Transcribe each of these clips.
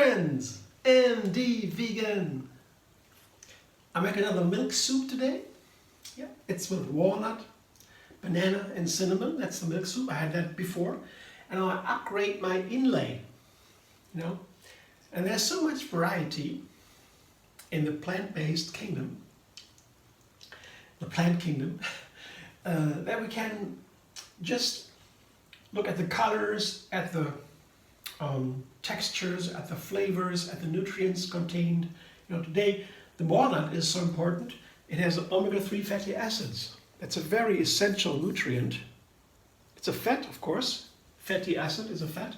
friends, MD Vegan. I make another milk soup today. Yeah, it's with walnut, banana and cinnamon. That's the milk soup. I had that before. And I upgrade my inlay, you know. And there's so much variety in the plant-based kingdom, the plant kingdom, that we can just look at the colors, at the textures, at the flavors, at the nutrients contained. You know, today the walnut is so important. It has omega-3 fatty acids. That's a very essential nutrient. It's a fat, of course. Fatty acid is a fat.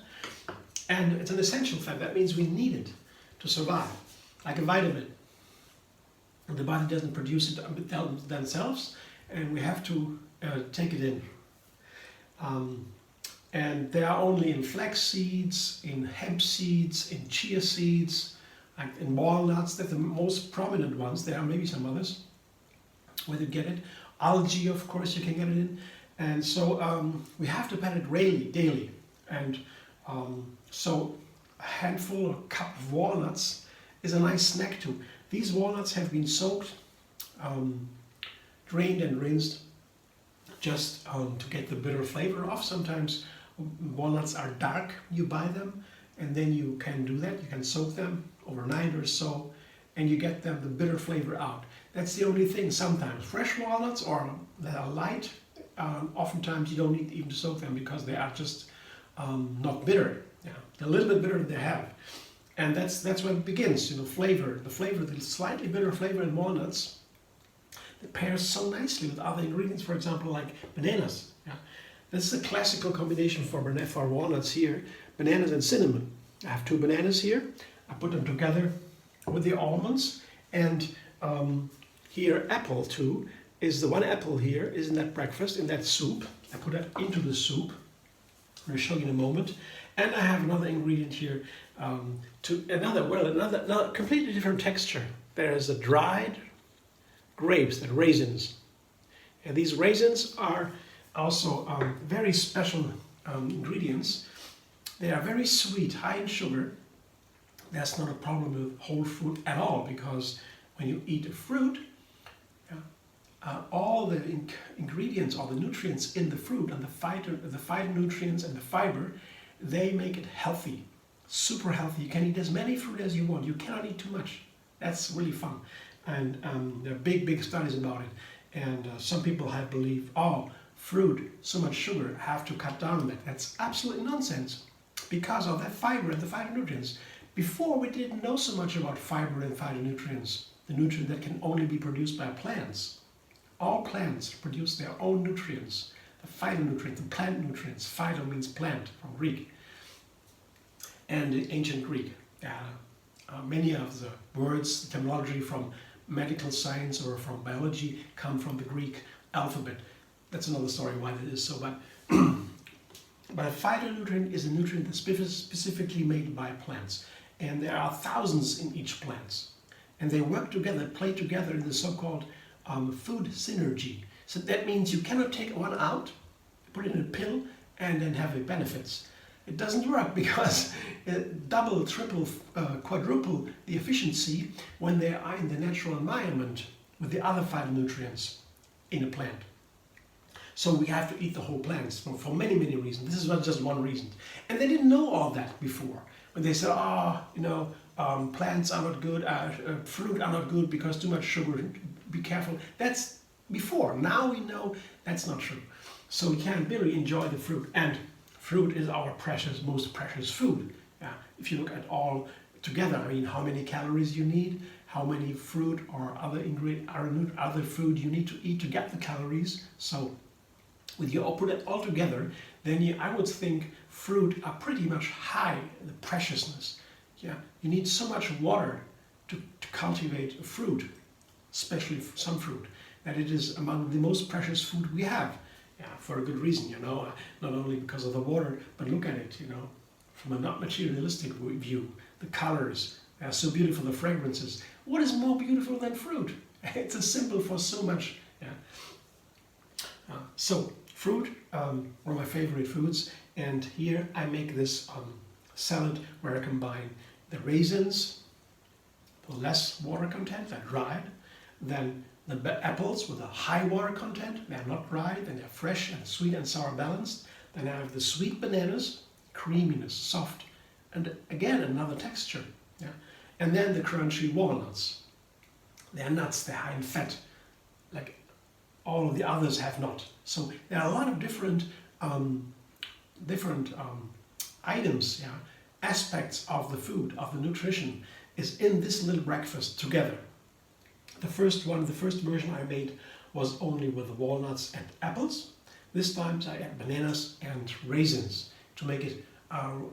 And it's an essential fat. That means we need it to survive, like a vitamin. And the body doesn't produce it themselves, and we have to take it in. And they are only in flax seeds, in hemp seeds, in chia seeds, like in walnuts. They're the most prominent ones. There are maybe some others where you get it. Algae, of course, you can get it in. And so we have to pat it daily. And so a handful or a cup of walnuts is a nice snack too. These walnuts have been soaked, drained and rinsed just to get the bitter flavor off. Sometimes walnuts are dark, you buy them, and then you can do that. You can soak them overnight or so, and you get them the bitter flavor out. That's the only thing. Sometimes fresh walnuts or that are light, oftentimes you don't need even to soak them because they are just not bitter. Yeah, they're a little bit bitter they have. And that's where it begins, you know, flavor. The flavor, the slightly bitter flavor in walnuts, that pairs so nicely with other ingredients, for example, like bananas. Yeah. This is a classical combination for walnuts here, bananas and cinnamon. I have 2 bananas here. I put them together with the almonds, and here apple too, is the one apple here, is in that breakfast, in that soup. I put that into the soup. I'm going to show you in a moment. And I have another ingredient here, another completely different texture. There is a dried grapes, the raisins. And these raisins are also very special ingredients. They are very sweet, high in sugar. That's not a problem with whole fruit at all, because when you eat a fruit, all the ingredients, all the nutrients in the fruit, and the phytonutrients and the fiber, they make it healthy, super healthy. You can eat as many fruit as you want. You cannot eat too much. That's really fun. And there are big studies about it. And some people have believed, oh, fruit, so much sugar, have to cut down on that. That's absolutely nonsense because of that fiber and the phytonutrients. Before, we didn't know so much about fiber and phytonutrients, the nutrient that can only be produced by plants. All plants produce their own nutrients. The phytonutrients, the plant nutrients. Phyto means plant from Greek. And in ancient Greek. Many of the words, the terminology from medical science or from biology come from the Greek alphabet. That's another story why that is so. But a phytonutrient is a nutrient that's specifically made by plants. And there are thousands in each plant. And they work together, play together in the so-called food synergy. So that means you cannot take one out, put it in a pill, and then have the benefits. It doesn't work because double, triple, quadruple the efficiency when they are in the natural environment with the other phytonutrients in a plant. So we have to eat the whole plants for many reasons. This is not just one reason. And they didn't know all that before. When they said, plants are not good, fruit are not good because too much sugar, be careful. That's before. Now we know that's not true. So we can really enjoy the fruit. And fruit is our most precious food. Yeah. If you look at all together, I mean, how many calories you need, how many fruit or other food you need to eat to get the calories. So with you all put it all together, then I would think fruit are pretty much high in the preciousness. Yeah, you need so much water to cultivate a fruit, especially some fruit, that it is among the most precious food we have. Yeah, for a good reason, you know, not only because of the water, but look at it, you know, from a not materialistic view. The colors, they are so beautiful, the fragrances. What is more beautiful than fruit? It's a symbol for so much. Yeah. So, fruit, one of my favorite foods, and here I make this salad where I combine The raisins, the less water content, they're dried. Then the apples with a high water content, they're not dried, and they're fresh and sweet and sour balanced. Then I have the sweet bananas, creaminess, soft, and again another texture. Yeah? And then the crunchy walnuts. They're nuts, they're high in fat, like all of the others have not. So there are a lot of different items, yeah, aspects of the food, of the nutrition, is in this little breakfast together. The first version I made was only with walnuts and apples. This time I add bananas and raisins to make it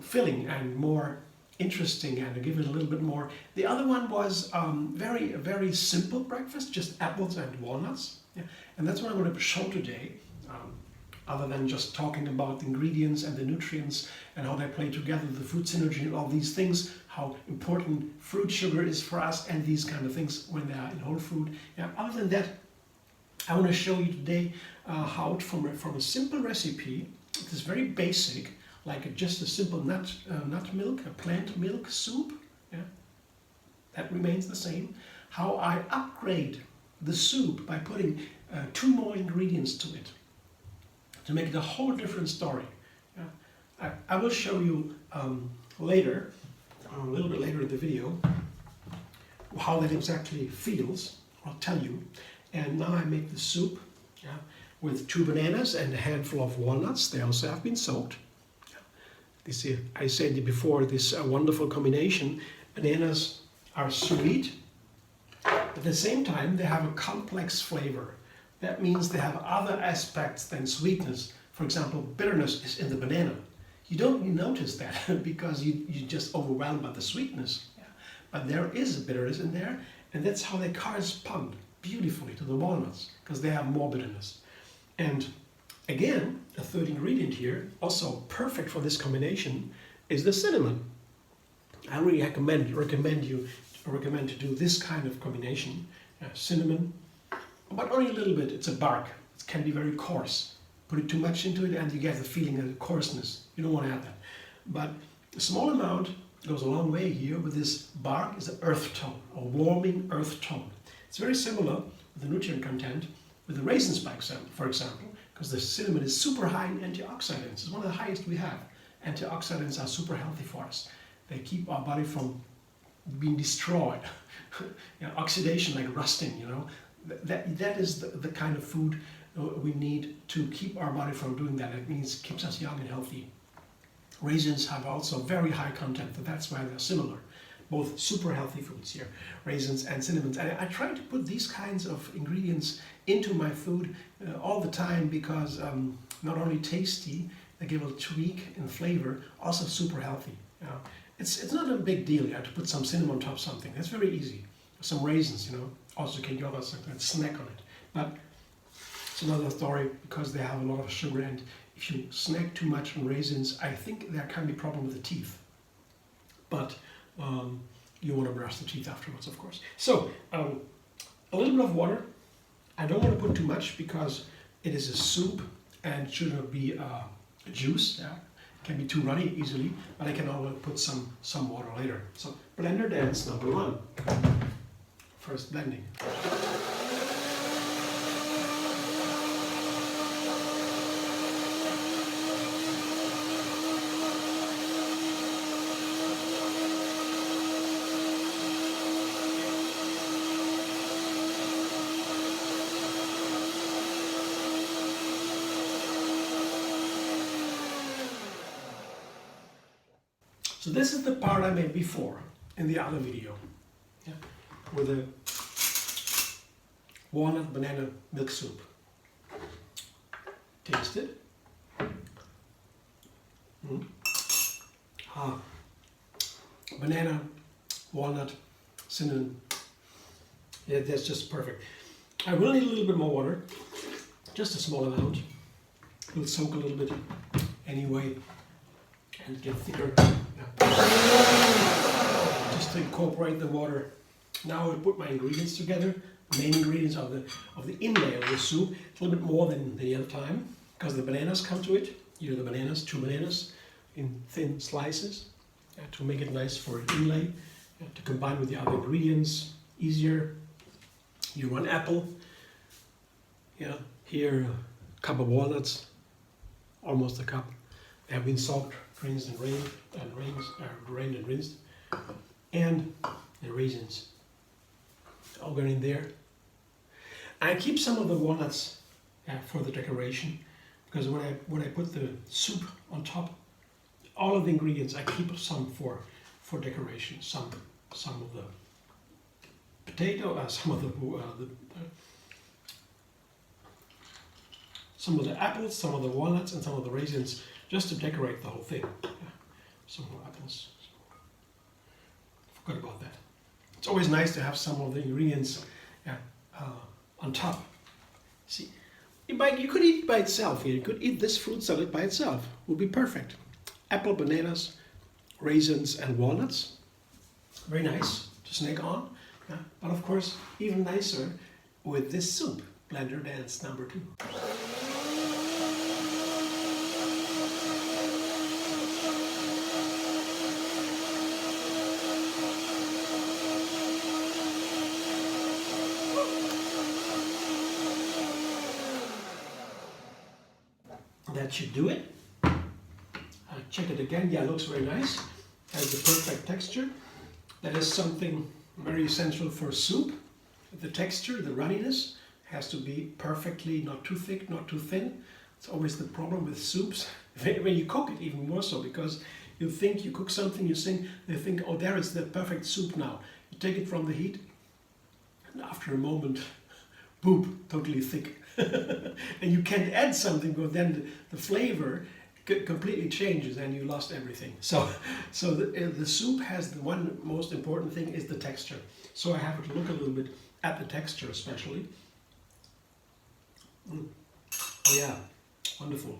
filling and more interesting and to give it a little bit more. The other one was very simple breakfast, just apples and walnuts. Yeah. And that's what I'm going to show today. Other than just talking about the ingredients and the nutrients and how they play together, the food synergy and all these things, how important fruit sugar is for us and these kind of things when they are in whole food. Yeah, other than that, I want to show you today how from a simple recipe, it is very basic, like just a simple nut milk, a plant milk soup, yeah, that remains the same, how I upgrade the soup by putting 2 more ingredients to it, to make it a whole different story. Yeah. I will show you later, a little bit later in the video, how that exactly feels. I'll tell you. And now I make the soup, yeah, with 2 bananas and a handful of walnuts. They also have been soaked. This is, I said before, this wonderful combination. Bananas are sweet, but at the same time they have a complex flavor. That means they have other aspects than sweetness. For example, bitterness is in the banana. You don't really notice that because you're just overwhelmed by the sweetness. Yeah. But there is a bitterness in there, and that's how they correspond beautifully to the walnuts, because they have more bitterness. And again, a third ingredient here, also perfect for this combination, is the cinnamon. I really recommend to do this kind of combination. Cinnamon, but only a little bit. It's a bark. It can be very coarse. Put it too much into it and you get the feeling of coarseness. You don't want to have that. But a small amount goes a long way here. With this bark is an earth tone, a warming earth tone. It's very similar with the nutrient content with the raisins, for example, because the cinnamon is super high in antioxidants. It's one of the highest we have. Antioxidants are super healthy for us. They keep our body from being destroyed. Oxidation, like rusting, that is the kind of food we need to keep our body from doing that. It means it keeps us young and healthy. Raisins have also very high content, but that's why they're similar. Both super healthy foods here, raisins and cinnamon. And I try to put these kinds of ingredients into my food all the time because not only tasty, they give a tweak in flavor, also super healthy. It's not a big deal to put some cinnamon on top of something. That's very easy. Some raisins, also can go out and snack on it. But it's another story because they have a lot of sugar, and if you snack too much on raisins, I think there can be a problem with the teeth. But you want to brush the teeth afterwards, of course. So a little bit of water. I don't want to put too much because it is a soup and shouldn't be a juice. Yeah? It can be too runny easily, but I can always put some water later. So blender dance number 1. First blending. So this is the part I made before in the other video, yeah, with a walnut banana milk soup. Taste it. Banana, walnut, cinnamon. Yeah, that's just perfect. I will need a little bit more water, just a small amount. It will soak a little bit anyway and get thicker. Just to incorporate the water. Now I put my ingredients together. The main ingredients of the inlay of the soup. It's a little bit more than the other time because the bananas come to it. The bananas, 2 bananas in thin slices. to make it nice for an inlay, to combine with the other ingredients easier. You want apple, here a cup of walnuts, almost a cup. They have been soaked, rinsed and drained and rinsed, and the raisins all going in there. I keep some of the walnuts for the decoration, because when I put the soup on top, all of the ingredients I keep some for decoration. Some of the potato, some of the apples, some of the walnuts, and some of the raisins, just to decorate the whole thing. Some more apples. Forgot about that. It's always nice to have some of the ingredients on top. See, you could eat it by itself here. You could eat this fruit salad by itself. It would be perfect. Apple, bananas, raisins, and walnuts. Very nice to snack on. But of course, even nicer with this soup. Blender dance number 2. That should do it. Check it again. Yeah, it looks very nice. Has the perfect texture. That is something very essential for soup. The texture, the runniness, has to be perfectly, not too thick, not too thin. It's always the problem with soups. When you cook it, even more so, because you think you cook something, you think, oh, there is the perfect soup now. You take it from the heat, and after a moment, boom, totally thick. And you can't add something, because then the flavor completely changes and you lost everything. So the soup has the one most important thing is the texture. So I have to look a little bit at the texture especially. Oh yeah, wonderful.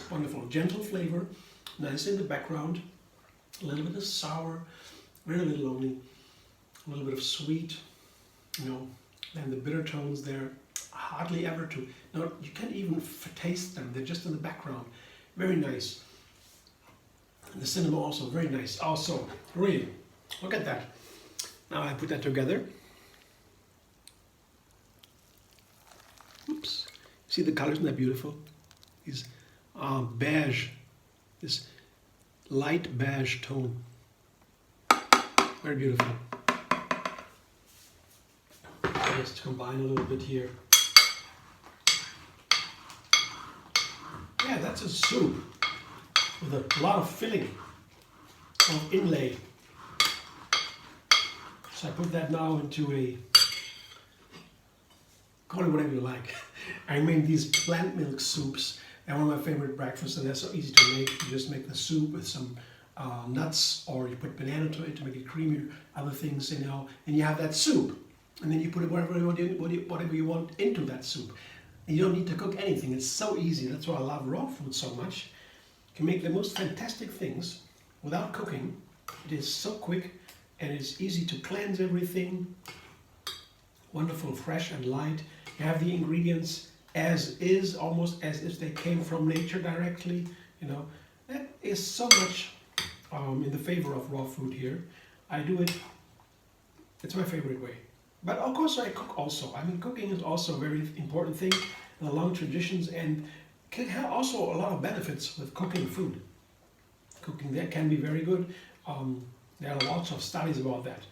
Wonderful, gentle flavor, nice in the background, a little bit of sour, very little only, a little bit of sweet, and the bitter tones there, hardly ever you can't even taste them, they're just in the background. Very nice. And the cinnamon also very nice. Also, really, look at that. Now I put that together. Oops. See the colors, isn't that beautiful? These beige, this light beige tone. Very beautiful. Just combine a little bit here. Yeah, that's a soup with a lot of filling, of inlay. So I put that now into a, call it whatever you like. I made these plant milk soups. They're one of my favorite breakfasts, and they're so easy to make. You just make the soup with some nuts, or you put banana to it to make it creamier, other things, and you have that soup. And then you put it whatever you want into that soup. You don't need to cook anything. It's so easy. That's why I love raw food so much. You can make the most fantastic things without cooking. It is so quick and it's easy to cleanse everything. Wonderful, fresh and light. You have the ingredients as is, almost as if they came from nature directly. That is so much in the favor of raw food here. I do it. It's my favorite way. But of course I cook also. I mean, cooking is also a very important thing, and long traditions, and can have also a lot of benefits with cooking food. Cooking that can be very good. There are lots of studies about that.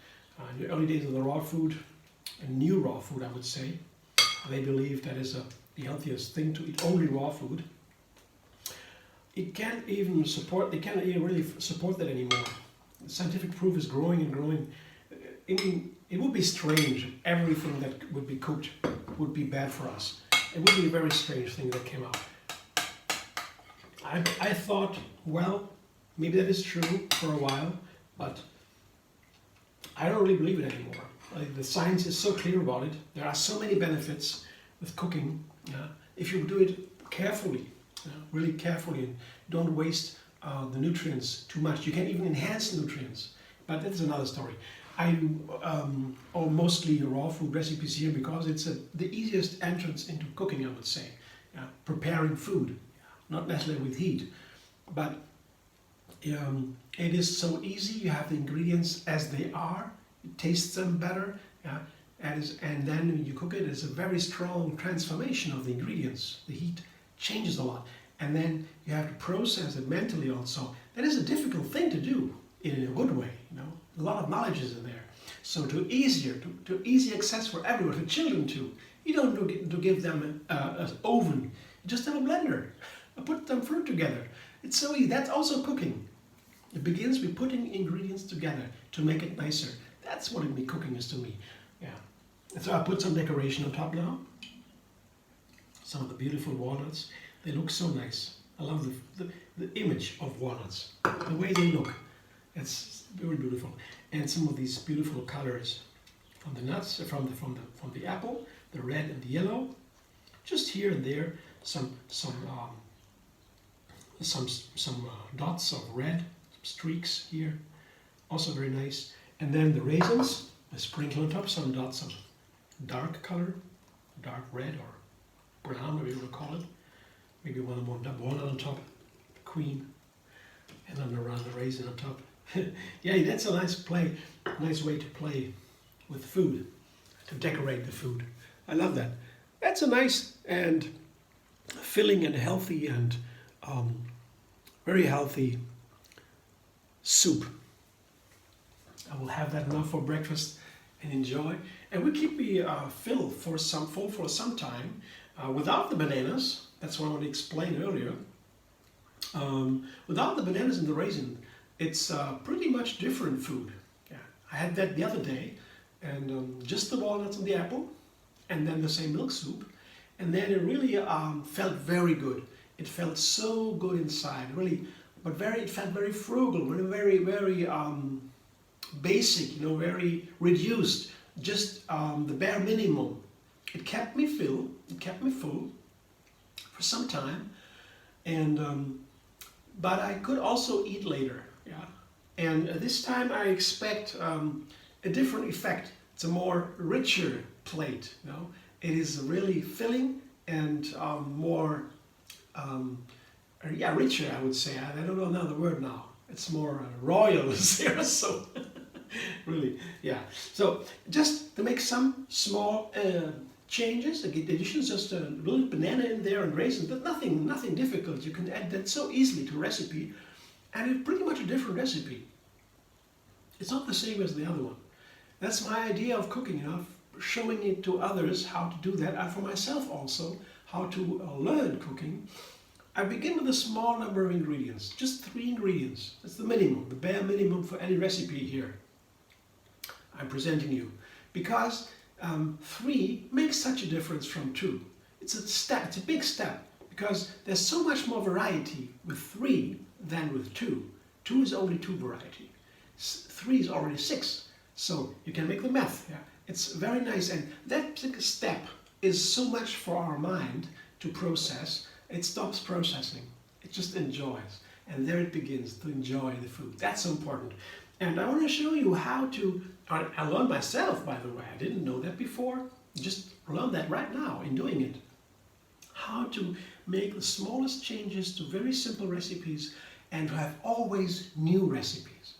In the early days of the raw food, and new raw food, I would say, they believe that is the healthiest thing to eat, only raw food. It can't even support. They can't even really support that anymore. The scientific proof is growing and growing. It would be strange if everything that would be cooked would be bad for us. It would be a very strange thing that came out. I thought, well, maybe that is true for a while, but I don't really believe it anymore. The science is so clear about it. There are so many benefits with cooking. If you do it carefully, really carefully, and don't waste the nutrients too much. You can even enhance nutrients, but that's another story. I do mostly raw food recipes here because it's the easiest entrance into cooking, I would say. Preparing food, not necessarily with heat, but It is so easy. You have the ingredients as they are. It tastes them better. Yeah? And then when you cook it, it's a very strong transformation of the ingredients. The heat changes a lot. And then you have to process it mentally also. That is a difficult thing to do in a good way. You know, a lot of knowledge is in there. So to easy access for everyone, for children too. You don't to give them an oven. You just have a blender. Put them fruit together. It's so easy. That's also cooking. It begins with putting ingredients together to make it nicer. That's what cooking is to me. Yeah. So I put some decoration on top now. Some of the beautiful walnuts. They look so nice. I love the image of walnuts. The way they look. It's very beautiful. And some of these beautiful colors from the nuts, from the apple, the red and the yellow. Just here and there, some dots of red, some streaks here. Also very nice. And then the raisins, I sprinkle on top some dots of dark color, dark red or brown, whatever you want to call it. Maybe one more walnut on top, queen, and then around the raisin on top. Yeah, that's a nice way to play with food, to decorate the food. I love that. That's a nice and filling and healthy and very healthy soup. I will have that now for breakfast and enjoy. And we keep me full for some time without the bananas. That's what I want to explain earlier. Without the bananas and the raisin, it's pretty much different food. Yeah, I had that the other day, and just the walnuts and the apple, and then the same milk soup, and then it really felt very good. It felt so good inside, really, but it felt very frugal, very basic, you know, very reduced, just the bare minimum. It kept me full for some time, and but I could also eat later. Yeah, and this time I expect a different effect. It's a more richer plate. You know, it is really filling and more, richer. I would say. I don't know another word now. It's more royal here. So really, yeah. So just to make some small changes, additions, just a little banana in there and raisins, but nothing difficult. You can add that so easily to a recipe. And it's pretty much a different recipe. It's not the same as the other one. That's my idea of cooking, you know, showing it to others how to do that, and for myself also, how to learn cooking. I begin with a small number of ingredients, just 3 ingredients. That's the minimum, the bare minimum for any recipe here I'm presenting you. Because 3 makes such a difference from 2. It's a step, it's a big step, because there's so much more variety with 3 than with 2. 2 is only 2 variety. 3 is already 6. So you can make the math. Yeah? It's very nice, and that step is so much for our mind to process. It stops processing. It just enjoys. And there it begins to enjoy the food. That's so important. And I want to show you how to, I learned myself, by the way. I didn't know that before. Just learned that right now in doing it. How to make the smallest changes to very simple recipes and to have always new recipes.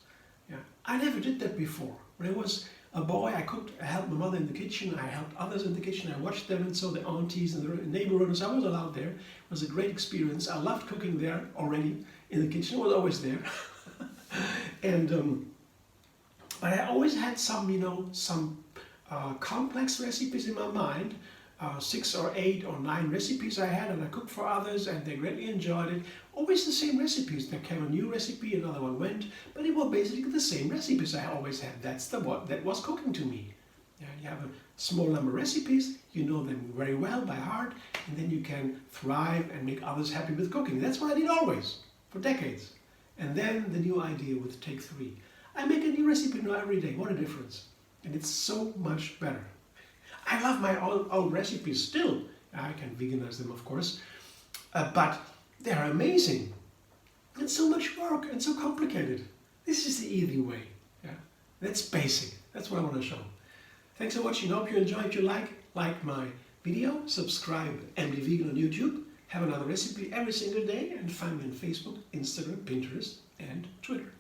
Yeah. I never did that before. When I was a boy, I cooked, I helped my mother in the kitchen, I helped others in the kitchen, I watched them, and so the aunties and the neighborhoods, I was allowed there. It was a great experience. I loved cooking there already in the kitchen. I was always there. And but I always had some, you know, some complex recipes in my mind. 6 or 8 or 9 recipes I had, and I cooked for others, and they greatly enjoyed it. Always the same recipes. There came a new recipe, another one went, but it was basically the same recipes I always had. That's what was cooking to me. Yeah, you have a small number of recipes, you know them very well by heart, and then you can thrive and make others happy with cooking. That's what I did always, for decades. And then the new idea with Take 3. I make a new recipe now every day. What a difference. And it's so much better. I love my old recipes still. I can veganize them, of course, but they're amazing. It's so much work and so complicated. This is the easy way. Yeah, that's basic. That's what I want to show. Thanks for watching. Hope you enjoyed. If you like my video, subscribe and be vegan on YouTube. have another recipe every single day, and find me on Facebook, Instagram, Pinterest, and Twitter.